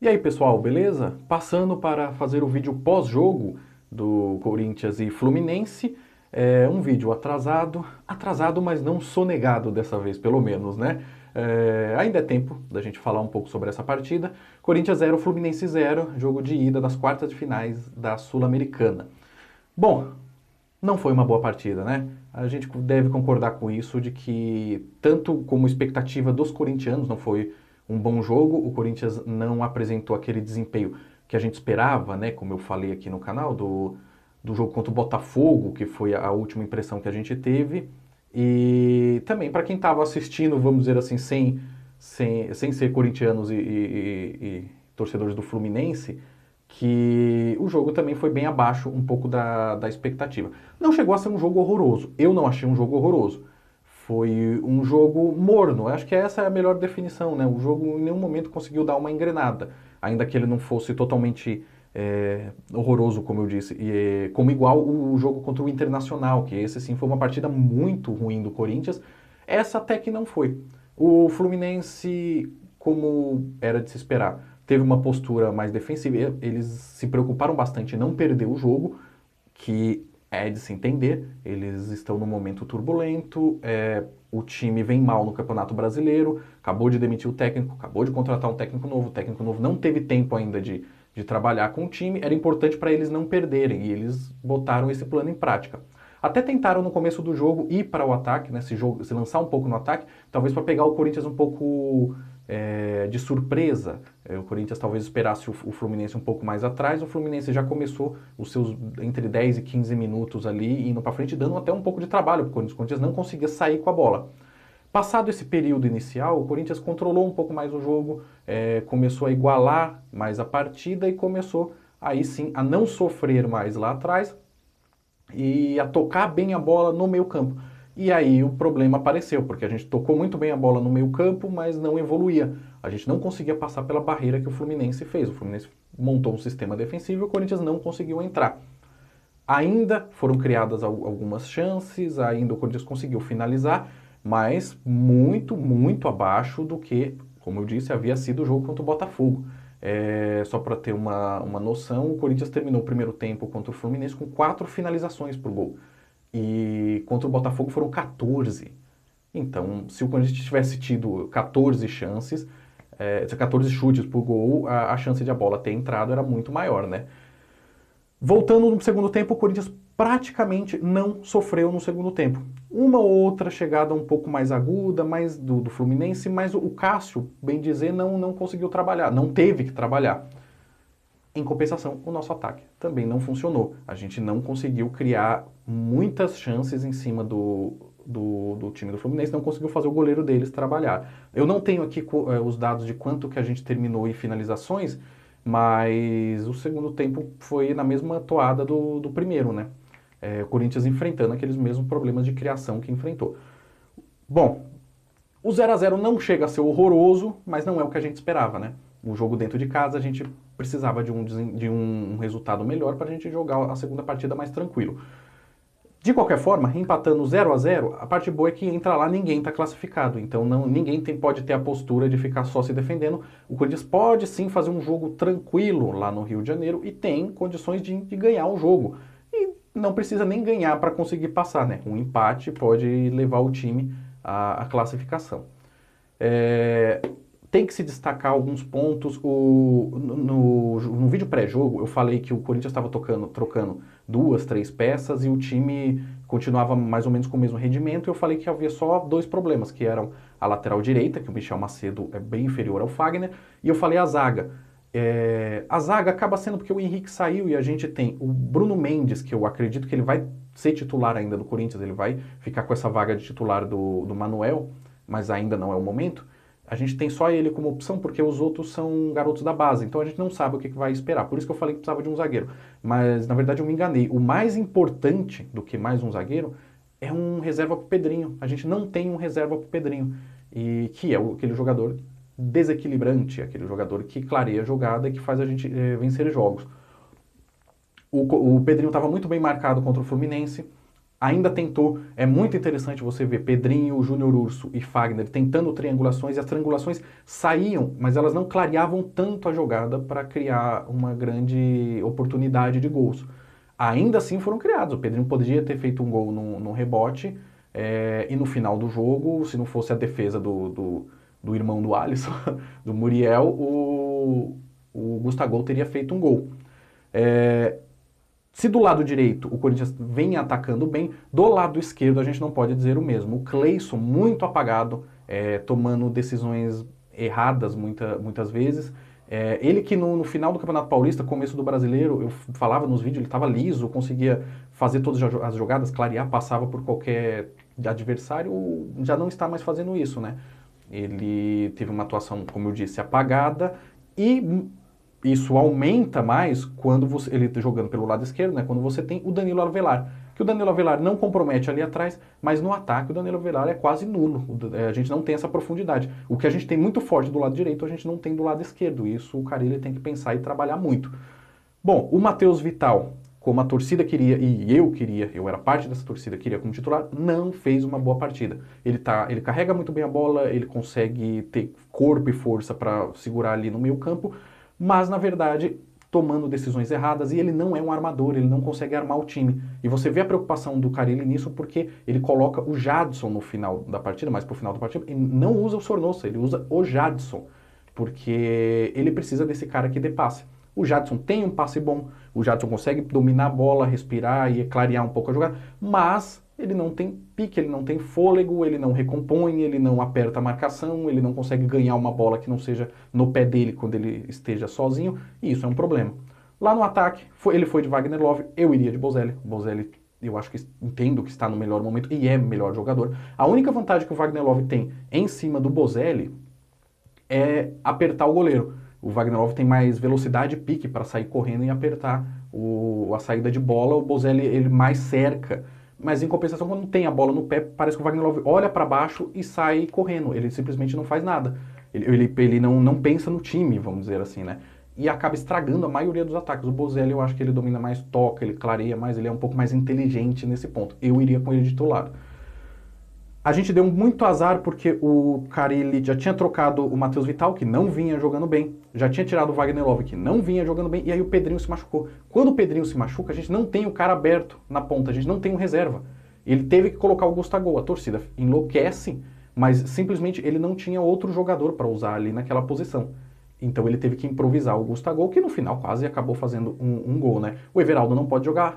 E aí pessoal, beleza? Passando para fazer o vídeo pós-jogo do Corinthians e Fluminense. É um vídeo atrasado, mas não sonegado dessa vez, pelo menos, né? Ainda é tempo da gente falar um pouco sobre essa partida. Corinthians 0, Fluminense 0, jogo de ida das quartas de finais da Sul-Americana. Bom, não foi uma boa partida, né? A gente deve concordar com isso, de que tanto como expectativa dos corintianos não foi um bom jogo, o Corinthians não apresentou aquele desempenho que a gente esperava, né? Como eu falei aqui no canal, do jogo contra o Botafogo, que foi a última impressão que a gente teve. E também para quem estava assistindo, vamos dizer assim, sem ser corintianos e torcedores do Fluminense, que o jogo também foi bem abaixo um pouco da expectativa. Não chegou a ser um jogo horroroso. Eu não achei um jogo horroroso. Foi um jogo morno. Acho que essa é a melhor definição, né? O jogo em nenhum momento conseguiu dar uma engrenada. Ainda que ele não fosse totalmente horroroso, como eu disse. Como igual o jogo contra o Internacional, que esse sim foi uma partida muito ruim do Corinthians. Essa até que não foi. O Fluminense, como era de se esperar, teve uma postura mais defensiva. Eles se preocuparam bastante em não perder o jogo, que é de se entender. Eles estão num momento turbulento, o time vem mal no Campeonato Brasileiro, acabou de demitir o técnico, acabou de contratar um técnico novo. O técnico novo não teve tempo ainda de trabalhar com o time. Era importante para eles não perderem e eles botaram esse plano em prática. Até tentaram no começo do jogo ir para o ataque, né, se lançar um pouco no ataque, talvez para pegar o Corinthians um pouco de surpresa. O Corinthians talvez esperasse o Fluminense um pouco mais atrás. O Fluminense já começou os seus entre 10 e 15 minutos ali, indo para frente, dando até um pouco de trabalho, porque o Corinthians não conseguia sair com a bola. Passado esse período inicial, o Corinthians controlou um pouco mais o jogo, começou a igualar mais a partida e começou aí sim a não sofrer mais lá atrás e a tocar bem a bola no meio campo. E aí o problema apareceu, porque a gente tocou muito bem a bola no meio campo, mas não evoluía. A gente não conseguia passar pela barreira que o Fluminense fez. O Fluminense montou um sistema defensivo e o Corinthians não conseguiu entrar. Ainda foram criadas algumas chances, ainda o Corinthians conseguiu finalizar, mas muito abaixo do que, como eu disse, havia sido o jogo contra o Botafogo. Só para ter uma noção, o Corinthians terminou o primeiro tempo contra o Fluminense com 4 finalizações por gol. E contra o Botafogo foram 14. Então, se o Corinthians tivesse tido 14 chances, 14 chutes por gol, a chance de a bola ter entrado era muito maior, né? Voltando no segundo tempo, o Corinthians praticamente não sofreu no segundo tempo. Uma ou outra chegada um pouco mais aguda, mais do Fluminense, mas o Cássio, bem dizer, não conseguiu trabalhar, não teve que trabalhar. Em compensação, o nosso ataque também não funcionou. A gente não conseguiu criar muitas chances em cima do time do Fluminense, não conseguiu fazer o goleiro deles trabalhar. Eu não tenho aqui os dados de quanto que a gente terminou em finalizações, mas o segundo tempo foi na mesma toada do primeiro, né? O Corinthians enfrentando aqueles mesmos problemas de criação que enfrentou. Bom, o 0 a 0 não chega a ser horroroso, mas não é o que a gente esperava, né? O jogo dentro de casa, a gente precisava de um resultado melhor para a gente jogar a segunda partida mais tranquilo. De qualquer forma, empatando 0 a 0, a parte boa é que entra lá, ninguém está classificado. Então ninguém pode ter a postura de ficar só se defendendo. O Corinthians pode sim fazer um jogo tranquilo lá no Rio de Janeiro e tem condições de ganhar o jogo. E não precisa nem ganhar para conseguir passar, né? Um empate pode levar o time à classificação. Tem que se destacar alguns pontos. No vídeo pré-jogo, eu falei que o Corinthians estava trocando 2, 3 peças e o time continuava mais ou menos com o mesmo rendimento. Eu falei que havia só 2 problemas, que eram a lateral direita, que o Michel Macedo é bem inferior ao Fagner, e eu falei a zaga. A zaga acaba sendo porque o Henrique saiu e a gente tem o Bruno Mendes, que eu acredito que ele vai ser titular ainda do Corinthians, ele vai ficar com essa vaga de titular do Manuel, mas ainda não é o momento. A gente tem só ele como opção porque os outros são garotos da base, então a gente não sabe o que vai esperar. Por isso que eu falei que precisava de um zagueiro. Mas, na verdade, eu me enganei. O mais importante do que mais um zagueiro é um reserva para o Pedrinho. A gente não tem um reserva para o Pedrinho, e que é aquele jogador desequilibrante, aquele jogador que clareia a jogada e que faz a gente vencer jogos. O Pedrinho estava muito bem marcado contra o Fluminense. ainda tentou. É muito interessante você ver Pedrinho, Júnior Urso e Fagner tentando triangulações, e as triangulações saíam, mas elas não clareavam tanto a jogada para criar uma grande oportunidade de gols. Ainda assim foram criados. O Pedrinho poderia ter feito um gol no rebote, e no final do jogo, se não fosse a defesa do irmão do Alisson, do Muriel, o Gustavo teria feito um gol. Se do lado direito o Corinthians vem atacando bem, do lado esquerdo a gente não pode dizer o mesmo. O Cleison muito apagado, tomando decisões erradas muitas vezes. Ele que no final do Campeonato Paulista, começo do Brasileiro, eu falava nos vídeos, ele estava liso, conseguia fazer todas as jogadas, clarear, passava por qualquer adversário, já não está mais fazendo isso, né? Ele teve uma atuação, como eu disse, apagada, e isso aumenta mais quando ele jogando pelo lado esquerdo, né? Quando você tem o Danilo Avelar, que o Danilo Avelar não compromete ali atrás, mas no ataque o Danilo Avelar é quase nulo. A gente não tem essa profundidade. O que a gente tem muito forte do lado direito, a gente não tem do lado esquerdo. Isso o Carille tem que pensar e trabalhar muito. Bom, o Matheus Vital, como a torcida queria, e eu era parte dessa torcida, queria como titular, não fez uma boa partida. Ele carrega muito bem a bola, ele consegue ter corpo e força para segurar ali no meio campo, mas na verdade tomando decisões erradas, e ele não é um armador, ele não consegue armar o time. E você vê a preocupação do Carille nisso porque ele coloca o Jadson no final da partida, mais pro final da partida, e não usa o Sornosa, ele usa o Jadson, porque ele precisa desse cara que dê passe. O Jadson tem um passe bom, o Jadson consegue dominar a bola, respirar e clarear um pouco a jogada, mas ele não tem pique, ele não tem fôlego, ele não recompõe, ele não aperta a marcação, ele não consegue ganhar uma bola que não seja no pé dele quando ele esteja sozinho, e isso é um problema. Lá no ataque, ele foi de Wagner Love, eu iria de Bozelli. Bozelli, eu acho que entendo que está no melhor momento e é melhor jogador. A única vantagem que o Wagner Love tem em cima do Bozelli é apertar o goleiro. O Wagner Love tem mais velocidade e pique para sair correndo e apertar a saída de bola. O Bozelli ele mais cerca. Mas em compensação, quando tem a bola no pé, parece que o Wagner Love olha para baixo e sai correndo. Ele simplesmente não faz nada. Ele não pensa no time, vamos dizer assim, né? E acaba estragando a maioria dos ataques. O Bozelli, eu acho que ele domina mais, toca, ele clareia mais, ele é um pouco mais inteligente nesse ponto. Eu iria com ele de titular. A gente deu muito azar porque o Carille já tinha trocado o Matheus Vital, que não vinha jogando bem, já tinha tirado o Wagner Love, que não vinha jogando bem, e aí o Pedrinho se machucou. Quando o Pedrinho se machuca, a gente não tem o cara aberto na ponta, a gente não tem um reserva. Ele teve que colocar o Gustavo, a torcida enlouquece, mas simplesmente ele não tinha outro jogador para usar ali naquela posição. Então ele teve que improvisar o Gustavo, que no final quase acabou fazendo um gol, né? O Everaldo não pode jogar,